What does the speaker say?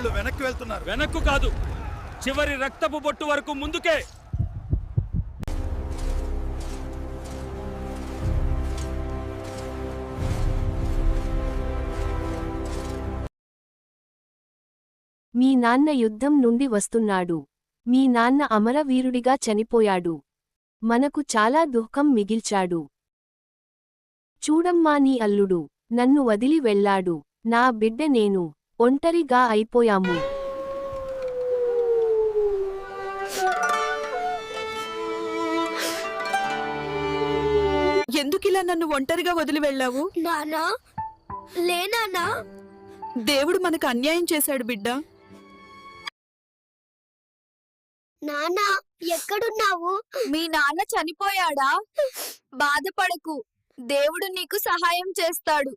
వాళ్ళు వెనక్కి వెళ్తున్నారు. వెనక్కు కాదు, చివరి రక్తపు బొట్టు వరకు ముందుకే. మీ నాన్న యుద్ధం నుండి వస్తున్నాడు. మీ నాన్న అమరవీరుడిగా చనిపోయాడు. మనకు చాలా దుఃఖం మిగిల్చాడు. చూడమ్మా, నీ అల్లుడు నన్ను వదిలి వెళ్ళాడు. నా బిడ్డ నేను ఒంటరిగా అయిపోయాము. ఎందుకిలా నన్ను ఒంటరిగా వదిలి వెళ్ళావు? నానా, లేనానా, దేవుడు మనకు అన్యాయం చేశాడు బిడ్డ. నానా ఎక్కడున్నావు? మీ నాన్న చనిపోయాడా? బాధపడకు, దేవుడు నీకు సహాయం చేస్తాడు.